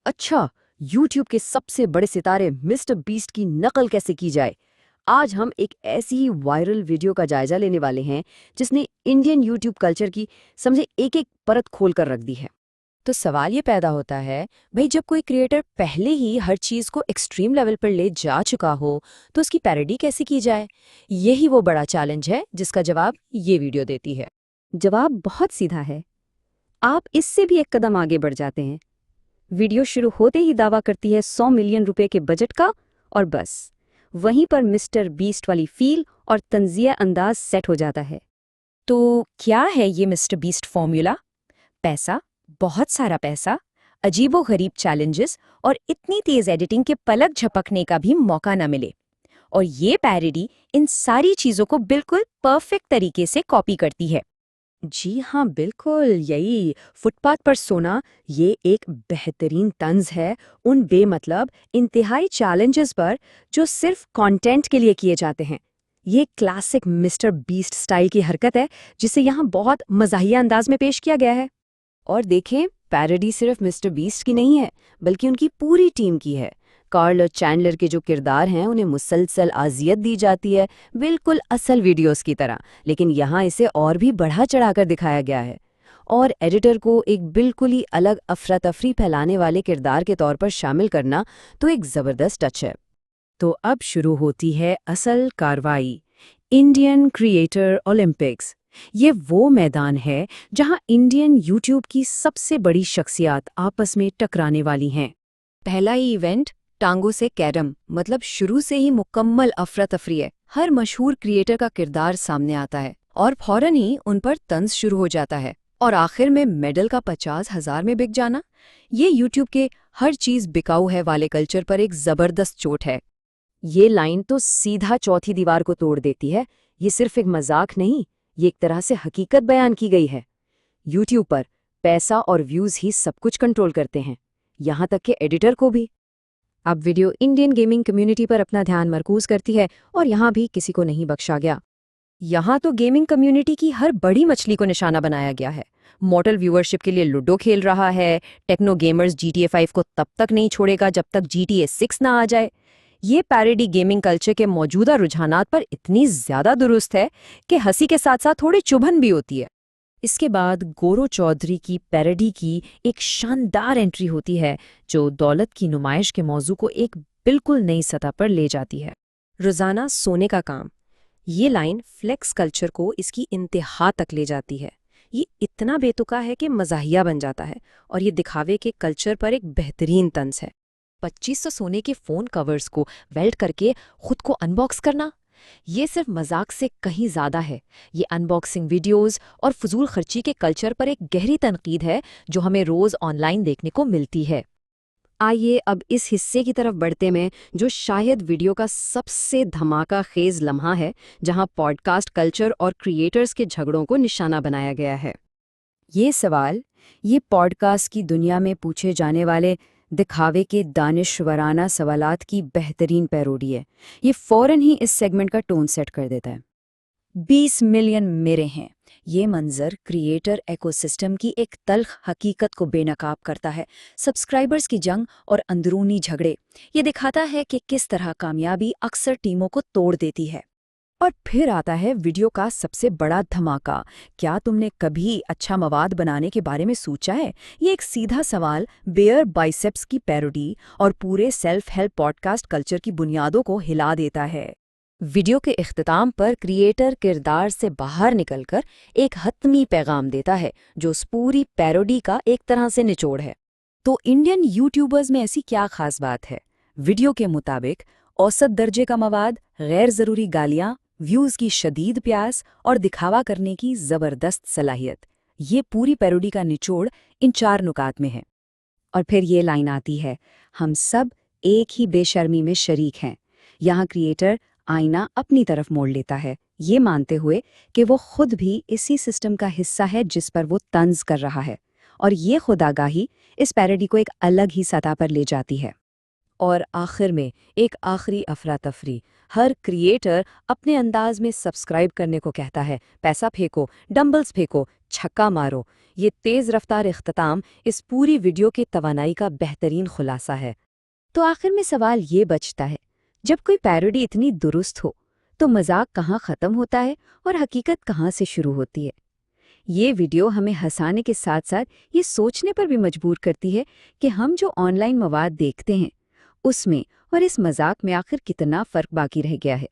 अच्छा, यूट्यूब के सबसे बड़े सितारे मिस्टर बीस्ट की नकल कैसे की जाए? आज हम एक ऐसी ही वायरल वीडियो का जायजा लेने वाले हैं जिसने इंडियन यूट्यूब कल्चर की समझे एक-एक परत खोल कर रख दी है। तो सवाल ये पैदा होता है, भाई जब कोई क्रिएटर पहले ही हर चीज को एक्सट्रीम लेवल पर ले जा चुका हो, तो उसकी पैरोडी कैसे की जाए? यही वो बड़ा चैलेंज है जिसका जवाब ये वीडियो देती है। जवाब बहुत सीधा है। आप इससे भी एक कदम आगे बढ़ जाते हैं। वीडियो शुरू होते ही दावा करती है 100 मिलियन रुपए के बजट का और बस वहीं पर मिस्टर बीस्ट वाली फील और तंजिया अंदाज सेट हो जाता है। तो क्या है ये मिस्टर बीस्ट फॉर्मूला? पैसा, बहुत सारा पैसा, अजीबोगरीब चैलेंजेस और इतनी तेज एडिटिंग के पलक झपकने का भी मौका न मिले। और ये पैरोडी इन सारी चीजों को बिल्कुल परफेक्ट तरीके से कॉपी करती है। जी हाँ, बिल्कुल यही फुटपाथ पर सोना ये एक बेहतरीन तंज है उन बेमतलब इंतहाई चैलेंजेस पर जो सिर्फ कंटेंट के लिए किए जाते हैं। ये क्लासिक मिस्टर बीस्ट स्टाइल की हरकत है जिसे यहाँ बहुत मज़ाहिया अंदाज में पेश किया गया है। और देखें, पैरोडी सिर्फ मिस्टर बीस्ट की नहीं है बल्कि उनकी पूरी टीम की है। कार्ल और चैंडलर के जो किरदार हैं उन्हें मुसलसल अजियत दी जाती है, बिल्कुल असल वीडियोस की तरह, लेकिन यहाँ इसे और भी बढ़ा चढ़ाकर दिखाया गया है। और एडिटर को एक बिल्कुल ही अलग अफरा तफरी फैलाने वाले किरदार के तौर पर शामिल करना तो एक ज़बरदस्त टच है। तो अब शुरू होती है असल कार्रवाई, इंडियन क्रिएटर ओलंपिक्स। ये वो मैदान है जहां इंडियन यूट्यूब की सबसे बड़ी शख्सियात आपस में टकराने वाली हैं। पहला ही इवेंट टांगों से कैरम, मतलब शुरू से ही मुकम्मल अफरा तफरी है। हर मशहूर क्रिएटर का किरदार सामने आता है और फौरन ही उन पर तंज शुरू हो जाता है। और आखिर में मेडल का 50,000 में बिक जाना, ये यूट्यूब के हर चीज बिकाऊ है वाले कल्चर पर एक जबरदस्त चोट है। ये लाइन तो सीधा चौथी दीवार को तोड़ देती है। ये सिर्फ एक मजाक नहीं, ये एक तरह से हकीकत बयान की गई है। यूट्यूब पर पैसा और व्यूज ही सब कुछ कंट्रोल करते हैं, यहाँ तक कि एडिटर को भी। अब वीडियो इंडियन गेमिंग कम्युनिटी पर अपना ध्यान मरकूज करती है और यहाँ भी किसी को नहीं बख्शा गया। यहाँ तो गेमिंग कम्युनिटी की हर बड़ी मछली को निशाना बनाया गया है। मॉडल व्यूअरशिप के लिए लूडो खेल रहा है, टेक्नो गेमर्स GTA 5 को तब तक नहीं छोड़ेगा जब तक GTA 6 ना आ जाए। ये पैरोडी गेमिंग कल्चर के मौजूदा रुझानात पर इतनी ज्यादा दुरुस्त है कि हंसी के साथ साथ थोड़ी चुभन भी होती है। इसके बाद गौरव चौधरी की पैरोडी की एक शानदार एंट्री होती है जो दौलत की नुमाइश के मौजू को एक बिल्कुल नई सतह पर ले जाती है। रोजाना सोने का काम, ये लाइन फ्लेक्स कल्चर को इसकी इंतहा तक ले जाती है। ये इतना बेतुका है कि मजाहिया बन जाता है और ये दिखावे के कल्चर पर एक बेहतरीन तंज है। 2500 सोने के फोन कवर्स को वेल्ड करके खुद को अनबॉक्स करना, ये सिर्फ मजाक से कहीं ज्यादा है। ये अनबॉक्सिंग वीडियोस और फजूल खर्ची के कल्चर पर एक गहरी तनकीद है जो हमें रोज ऑनलाइन देखने को मिलती है। आइए अब इस हिस्से की तरफ बढ़ते हैं जो शायद वीडियो का सबसे धमाका खेज लम्हा है, जहां पॉडकास्ट कल्चर और क्रिएटर्स के झगड़ों को निशाना बनाया गया है। ये सवाल, ये पॉडकास्ट की दुनिया में पूछे जाने वाले दिखावे के दानिशवराना सवालात की बेहतरीन पैरोडी है। ये फौरन ही इस सेगमेंट का टोन सेट कर देता है। 20 मिलियन मेरे हैं, ये मंजर क्रिएटर इकोसिस्टम की एक तल्ख हकीकत को बेनकाब करता है। सब्सक्राइबर्स की जंग और अंदरूनी झगड़े, ये दिखाता है कि किस तरह कामयाबी अक्सर टीमों को तोड़ देती है। और फिर आता है वीडियो का सबसे बड़ा धमाका। क्या तुमने कभी अच्छा मवाद बनाने के बारे में सोचा है? ये एक सीधा सवाल बेयर बाइसेप्स की पैरोडी और पूरे सेल्फ हेल्प पॉडकास्ट कल्चर की बुनियादों को हिला देता है। वीडियो के इख्तिताम पर क्रिएटर किरदार से बाहर निकलकर एक हतमी पैगाम देता है जो उस पूरी पैरोडी का एक तरह से निचोड़ है। तो इंडियन यूट्यूबर्स में ऐसी क्या खास बात है? वीडियो के मुताबिक औसत दर्जे का मवाद, गैर ज़रूरी गालियां, व्यूज़ की शदीद प्यास और दिखावा करने की ज़बरदस्त सलाहियत, ये पूरी पैरोडी का निचोड़ इन 4 नुकात में है। और फिर ये लाइन आती है, हम सब एक ही बेशर्मी में शरीक हैं। यहाँ क्रिएटर आईना अपनी तरफ मोड़ लेता है, ये मानते हुए कि वो खुद भी इसी सिस्टम का हिस्सा है जिस पर वो तंज कर रहा है। और ये खुदागाही इस पैरोडी को एक अलग ही सतह पर ले जाती है। और आखिर में एक आखिरी अफरा तफरी। हर क्रिएटर अपने अंदाज में सब्सक्राइब करने को कहता है, पैसा फेंको, डंबल्स फेंको, छक्का मारो। ये तेज़ रफ्तार इख्तिताम इस पूरी वीडियो की तवानाई का बेहतरीन खुलासा है। तो आखिर में सवाल ये बचता है, जब कोई पैरोडी इतनी दुरुस्त हो तो मजाक कहाँ ख़त्म होता है और हकीकत कहाँ से शुरू होती है? ये वीडियो हमें हंसाने के साथ साथ ये सोचने पर भी मजबूर करती है कि हम जो ऑनलाइन मवाद देखते हैं उसमें और इस मजाक में आखिर कितना फ़र्क बाकी रह गया है।